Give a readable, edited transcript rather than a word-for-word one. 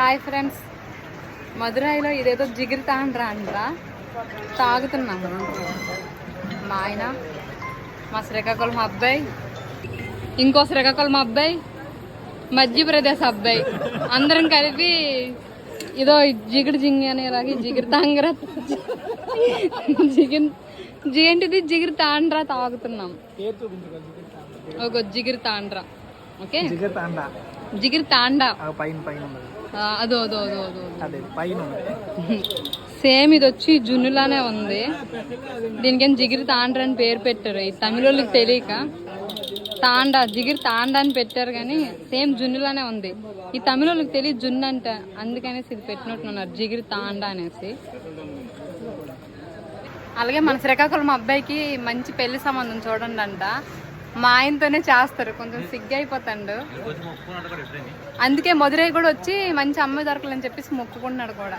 Hi friends, మదురైలో ఇదేదో జిగిరి తాండ్రా అంటారా తాగుతున్నాము. మా ఆయన, మా శ్రీకాకుళం అబ్బాయి, ఇంకో శ్రీకాకుళం అబ్బాయి, మధ్యప్రదేశ్ అబ్బాయి అందరం కలిపి ఇదో జిగిడి జింగి అనేలాగే జిగిరి తాంగ్రా ఏంటిది జిగిరి తాండ్రా తాగుతున్నాం. ఒక జిగిరి తాండ్రా. ఓకే, జిగిరి తాండా అదో అదో అదో అదో సేమ్ ఇది వచ్చి జున్నులానే ఉంది. దీనికేం జిగిరి తాండ్రా అని పేరు పెట్టారు. ఈ తమిళోళ్ళకి తెలియక తాండా జిగిరి తాండా అని పెట్టారు, కానీ సేమ్ జున్నులానే ఉంది. ఈ తమిళోళ్ళకి తెలియదు జున్ను అంట, అందుకనేసి ఇది పెట్టినట్టున్నారు జిగిరి తాండా అనేసి. అలాగే మన శ్రీకాకుళం అబ్బాయికి మంచి పెళ్లి సంబంధం చూడండి అంట. మా ఆయనతోనే చేస్తారు, కొంచెం సిగ్గు అయిపోతాడు. అందుకే మదురై కూడా వచ్చి మంచి అమ్మాయి దొరకాలని చెప్పేసి మొక్కుకున్నాడు కూడా.